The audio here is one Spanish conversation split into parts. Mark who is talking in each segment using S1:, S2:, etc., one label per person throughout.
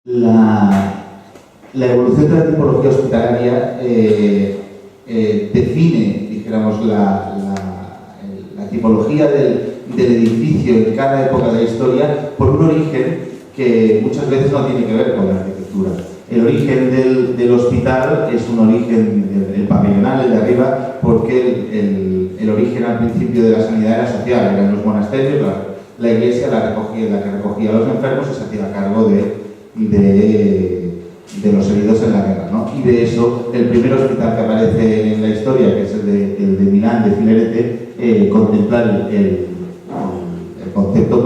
S1: La evolución de la tipología hospitalaria define, dijéramos, la tipología del edificio en cada época de la historia por un origen que muchas veces no tiene que ver con la arquitectura. El origen del hospital es un origen, el pabellonal, el de arriba, porque el origen al principio de la sanidad era social, eran los monasterios, la iglesia la que recogía a los enfermos y se hacía cargo de los heridos en la guerra, ¿no? Y de eso, el primer hospital que aparece en la historia, que es el de Milán, de Filarete, contempla el concepto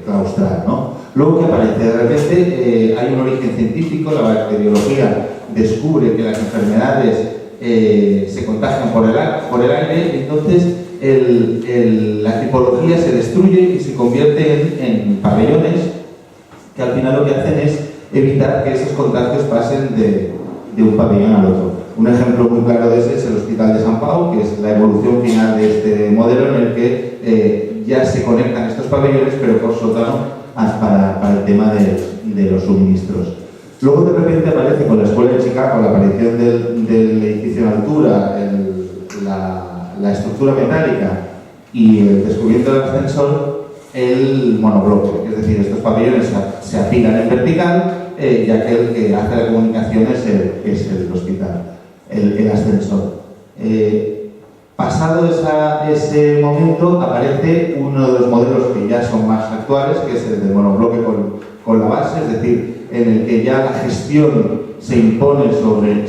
S1: claustral, ¿no? Luego que aparece, de repente hay un origen científico, la bacteriología descubre que las enfermedades se contagian por el aire, entonces la tipología se destruye y se convierte en pabellones que al final lo que hacen es evitar que esos contagios pasen de un pabellón al otro. Un ejemplo muy claro de ese es el Hospital de San Pau, que es la evolución final de este modelo en el que ya se conectan estos pabellones, pero por sótano para el tema de los suministros. Luego de repente aparece con la Escuela de Chicago la aparición del edificio en altura, la estructura metálica y el descubrimiento del ascensor, el monobloque, es decir, estos pabellones se apilan en vertical, ya que el que hace la comunicación es el hospital, el ascensor. Pasado ese momento aparece uno de los modelos que ya son más actuales, que es el del monobloque con la base, es decir, en el que ya la gestión se impone sobre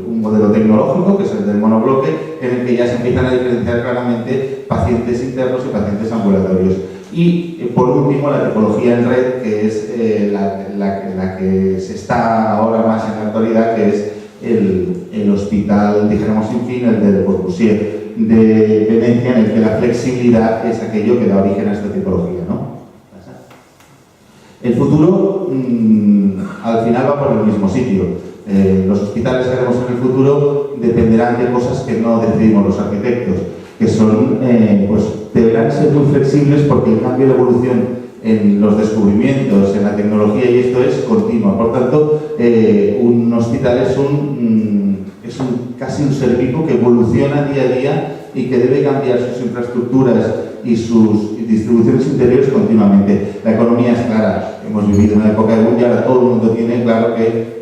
S1: un modelo tecnológico, que es el del monobloque, en el que ya se empiezan a diferenciar claramente pacientes internos y pacientes ambulatorios. Y por último, la tipología en red, que es la que se está ahora más en la actualidad, que es el hospital, dijéramos sin fin, el de Le Corbusier de Venecia, en el que la flexibilidad es aquello que da origen a esta tipología, ¿no? El futuro, al final, va por el mismo sitio. Los hospitales que haremos en el futuro dependerán de cosas que no decidimos los arquitectos, que son, pues deberán ser muy flexibles porque el cambio y la evolución en los descubrimientos, en la tecnología y esto es continua. Por tanto, un hospital es casi un ser vivo que evoluciona día a día y que debe cambiar sus infraestructuras y sus distribuciones interiores continuamente. La economía es clara. Hemos vivido una época de boom y ahora todo el mundo tiene claro que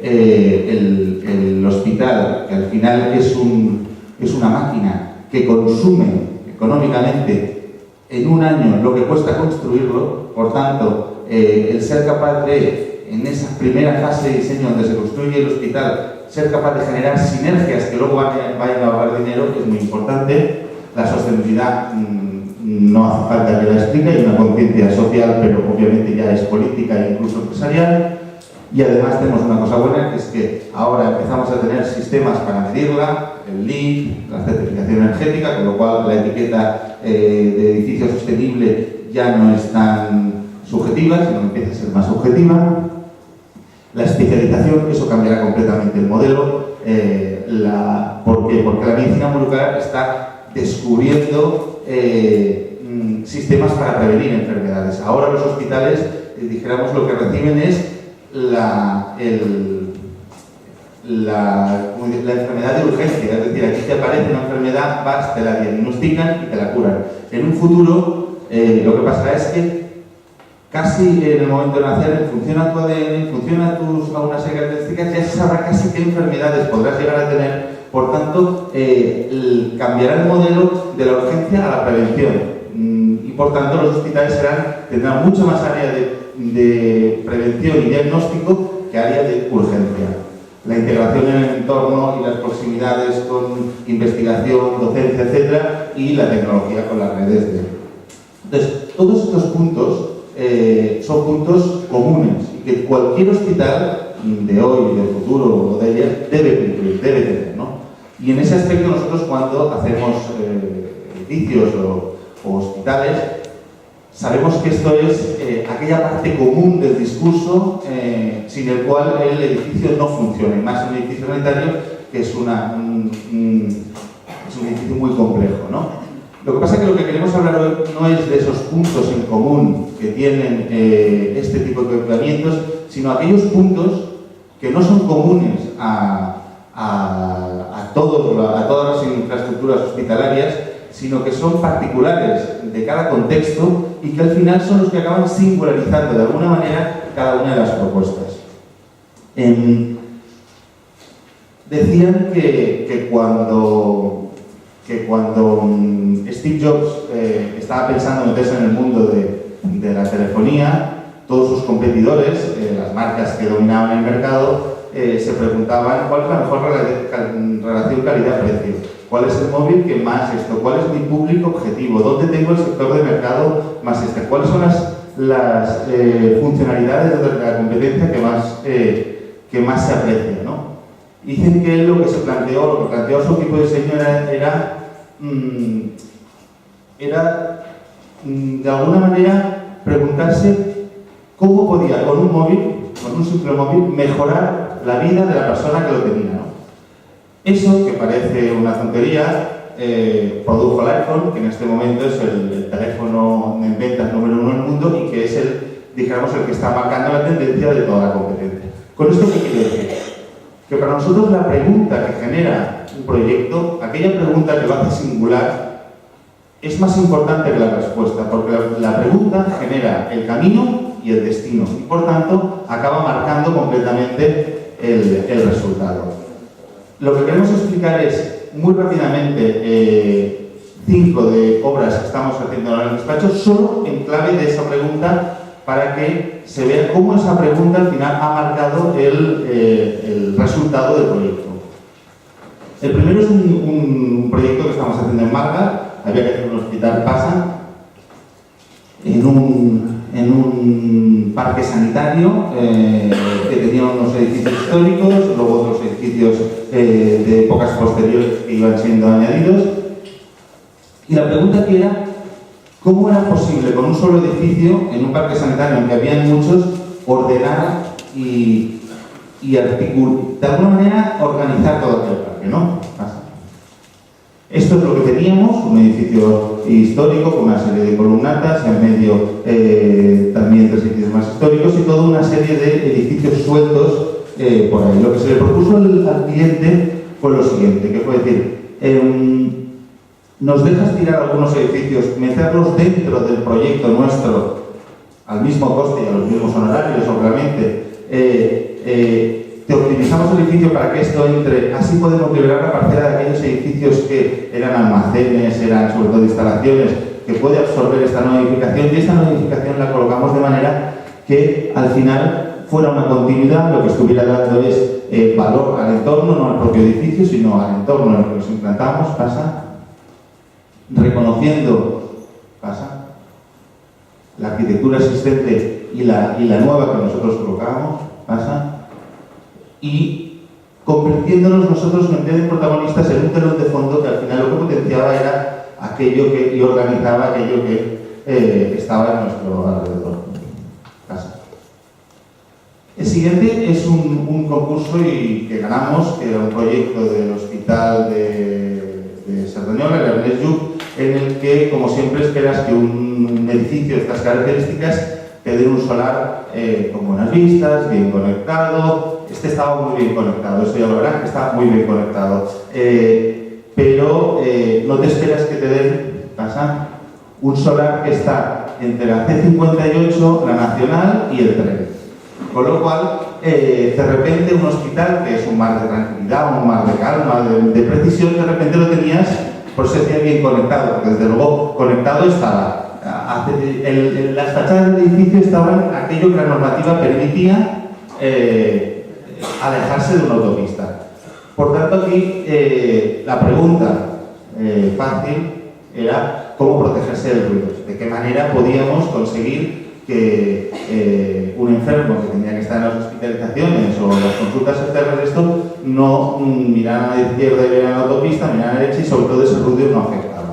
S1: el hospital, que al final es una máquina que consume económicamente en un año lo que cuesta construirlo, por tanto, el ser capaz de, en esa primera fase de diseño donde se construye el hospital, ser capaz de generar sinergias que luego vayan a ahorrar dinero es muy importante. La sostenibilidad no hace falta que la explique, hay una conciencia social, pero obviamente ya es política e incluso empresarial. Y además tenemos una cosa buena, que es que ahora empezamos a tener sistemas para medirla, el LEED, la certificación energética, con lo cual la etiqueta de edificio sostenible ya no es tan subjetiva, sino que empieza a ser más objetiva. La especialización, eso cambiará completamente el modelo. ¿Por qué? Porque la medicina molecular está descubriendo sistemas para prevenir enfermedades. Ahora los hospitales, dijéramos, lo que reciben es la enfermedad de urgencia, es decir, aquí te aparece una enfermedad, vas, te la diagnostican y te la curan. En un futuro, lo que pasará es que casi en el momento de nacer, en función a tu ADN, en función a una serie de características, ya se sabrá casi qué enfermedades podrás llegar a tener. Por tanto, cambiará el modelo de la urgencia a la prevención. Y por tanto, los hospitales tendrán mucho más área de prevención y diagnóstico que área de urgencia. La integración en el entorno y las proximidades con investigación, docencia, etcétera, y la tecnología con las redes Entonces, todos estos puntos son puntos comunes y que cualquier hospital de hoy, del futuro o de ayer debe cumplir, debe tener, ¿no? Y en ese aspecto nosotros, cuando hacemos edificios o hospitales, sabemos que esto es aquella parte común del discurso sin el cual el edificio no funciona, y más un edificio sanitario que es un edificio muy complejo, ¿no? Lo que pasa es que lo que queremos hablar hoy no es de esos puntos en común que tienen este tipo de equipamientos, sino aquellos puntos que no son comunes a todas las infraestructuras hospitalarias, sino que son particulares de cada contexto y que al final son los que acaban singularizando de alguna manera cada una de las propuestas. Decían que cuando Steve Jobs estaba pensando en meterse en el mundo de la telefonía, todos sus competidores, las marcas que dominaban el mercado, se preguntaban cuál es la mejor relación calidad-precio, cuál es el móvil que más esto, cuál es mi público objetivo, dónde tengo el sector de mercado más este, cuáles son las funcionalidades de la competencia que más se aprecia, ¿no? Dicen que lo que planteó su equipo de diseño era de alguna manera preguntarse cómo podía con un simple móvil, mejorar la vida de la persona que lo tenía, ¿no? Eso, que parece una tontería, produjo el iPhone, que en este momento es el teléfono en ventas número 1 en el mundo y que es el que está marcando la tendencia de toda la competencia. ¿Con esto qué quiero decir? Que para nosotros la pregunta que genera un proyecto, aquella pregunta que lo hace singular, es más importante que la respuesta, porque la pregunta genera el camino y el destino, y por tanto acaba marcando completamente el resultado. Lo que queremos explicar es, muy rápidamente, 5 de obras que estamos haciendo ahora en el despacho, solo en clave de esa pregunta, para que se vea cómo esa pregunta al final ha marcado el resultado del proyecto. El primero es un proyecto que estamos haciendo en Málaga. Había que hacer un hospital PASA en un parque sanitario que tenía unos edificios históricos, luego otros edificios de épocas posteriores que iban siendo añadidos. Y la aquí aquí era cómo era posible con un solo edificio, en un parque sanitario, aunque habían muchos, ordenar y articular, de alguna manera organizar todo aquel parque, ¿no? Esto es lo que teníamos, un edificio histórico con una serie de columnatas, en medio también 3 edificios más históricos y toda una serie de edificios sueltos por ahí. Lo que se le propuso al cliente fue lo siguiente, que fue decir, nos dejas tirar algunos edificios, meterlos dentro del proyecto nuestro al mismo coste y a los mismos honorarios, obviamente. Te optimizamos el edificio para que esto entre, así podemos liberar la parcela de aquellos edificios que eran almacenes, eran sobre todo instalaciones, que puede absorber esta nueva edificación, y esta nueva edificación la colocamos de manera que al final fuera una continuidad, lo que estuviera dando es valor al entorno, no al propio edificio, sino al entorno en el que nos implantamos, reconociendo, la arquitectura existente y la nueva que nosotros colocábamos, y convirtiéndonos nosotros en vez de protagonistas en un telón de fondo que al final lo que potenciaba era aquello y organizaba aquello que estaba en nuestro alrededor. El siguiente es un concurso que ganamos, que era un proyecto del hospital de Cerdanyola, el Ernest Lluch, en el que, como siempre, esperas que un edificio de estas características te dé un solar con buenas vistas, bien conectado. Este estaba muy bien conectado, eso ya lo verán, que está muy bien conectado. Pero no te esperas que te den, un solar que está entre la C58, la Nacional y el tren. Con lo cual, de repente, un hospital que es un mar de tranquilidad, un mar de calma, de precisión, de repente lo tenías por ser bien conectado, porque desde luego conectado estaba. Las fachadas del edificio estaban aquello que la normativa permitía alejarse de una autopista. Por tanto, aquí la pregunta fácil era cómo protegerse del ruido, de qué manera podíamos conseguir que un enfermo que tenía que estar en las hospitalizaciones o las consultas externas de esto no mirara a la izquierda y viera a la autopista, mirara a la derecha y sobre todo ese ruido no afectara.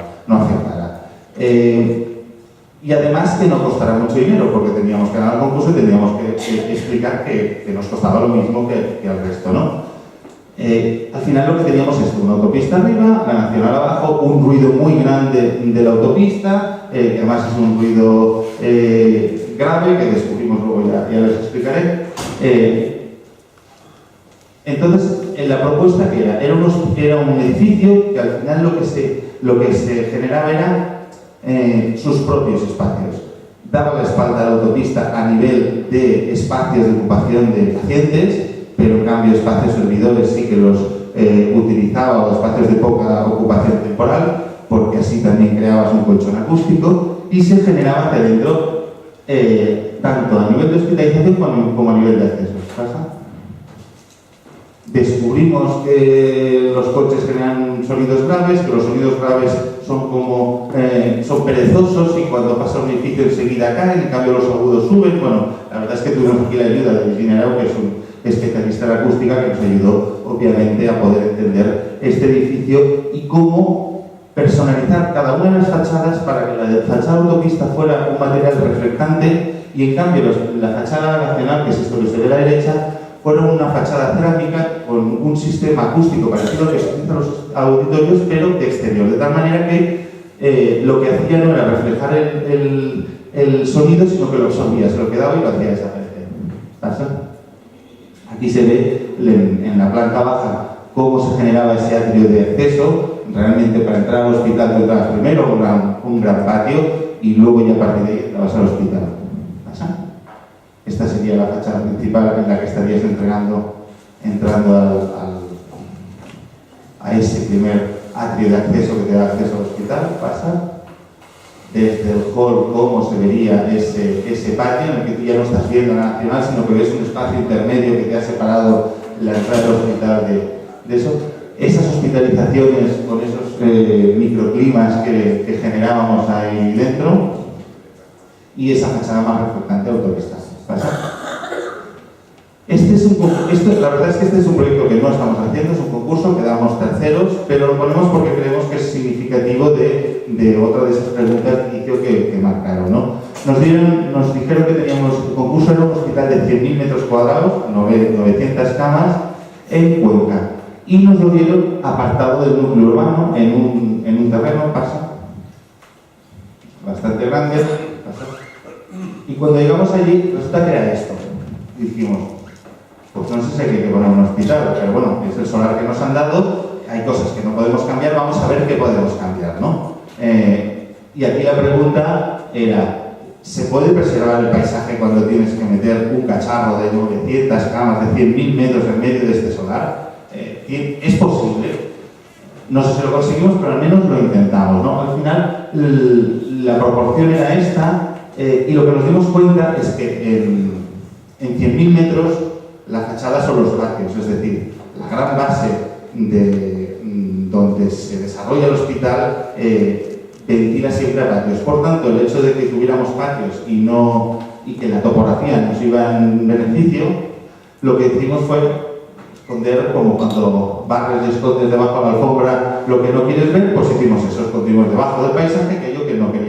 S1: Y además que no costara mucho dinero, porque teníamos que ganar el concurso y teníamos que explicar que nos costaba lo mismo que al resto, ¿no? Al final lo que teníamos es una autopista arriba, la nacional abajo, un ruido muy grande de la autopista, que además es un ruido grave, que descubrimos luego, ya les explicaré. Entonces, la propuesta que era un edificio que al final lo que se generaba era sus propios espacios. Daba la espalda a la autopista a nivel de espacios de ocupación de pacientes, pero en cambio espacios servidores sí que los utilizaba, o espacios de poca ocupación temporal, porque así también creabas un colchón acústico y se generaba hacia adentro tanto a nivel de hospitalización como a nivel de acceso. ¿Pasa? Descubrimos que los coches generan sonidos graves, que los sonidos graves son perezosos y cuando pasa un edificio enseguida caen, en cambio los agudos suben. Bueno, la verdad es que tuvimos aquí la ayuda de Virginia Arau, que es un especialista en acústica, que nos ayudó obviamente a poder entender este edificio y cómo personalizar cada una de las fachadas para que la fachada autopista fuera un material reflectante y en cambio la fachada nacional, que es esto que se ve a la derecha, fuera una fachada cerámica con un sistema acústico parecido al que se utiliza en los auditorios, pero de exterior, de tal manera que lo que hacía no era reflejar el sonido, sino que lo absorbía, se lo quedaba y lo hacía desaparecer. ¿Pasa? Aquí se ve en la planta baja cómo se generaba ese atrio de acceso. Realmente para entrar al hospital tú entrabas primero un gran patio y luego ya a partir de ahí entrabas al hospital. ¿Pasa? Esta sería la fachada principal en la que estarías entrando a ese primer atrio de acceso que te da acceso al hospital. Pasa. Desde el hall cómo se vería ese patio en el que tú ya no estás viendo la nacional, sino que ves un espacio intermedio que te ha separado la entrada del hospital de eso. Esas hospitalizaciones con esos microclimas que generábamos ahí dentro y esa fachada más reflectante de autopistas. ¿Pasa? La verdad es que este es un proyecto que no estamos haciendo, es un concurso que damos terceros, pero lo ponemos porque creemos que es significativo de otra de esas preguntas de inicio que marcaron, ¿no? Nos dijeron que teníamos, el concurso era un hospital de 100.000 metros cuadrados, 900 camas, en Cuenca. Y nos lo dieron apartado del núcleo urbano, en un terreno, pasa, bastante grande, pasa. Y cuando llegamos allí, resulta que era esto. Y dijimos, pues no sé si hay que poner un hospital, pero bueno, es el solar que nos han dado, hay cosas que no podemos cambiar, vamos a ver qué podemos cambiar, ¿no? Y aquí la pregunta era, ¿se puede preservar el paisaje cuando tienes que meter un cacharro de 900 camas, de 100.000 metros en medio de este solar? ¿Es posible? No sé si lo conseguimos, pero al menos lo intentamos, ¿no? Al final, la proporción era esta, y lo que nos dimos cuenta es que en 100.000 metros la fachada son los patios, es decir, la gran base donde se desarrolla el hospital ventila siempre a patios. Por tanto, el hecho de que tuviéramos patios y que la topografía nos iba en beneficio, lo que hicimos fue esconder, como cuando barres y escondes debajo de la alfombra lo que no quieres ver, pues hicimos eso, escondimos debajo del paisaje aquello que no queríamos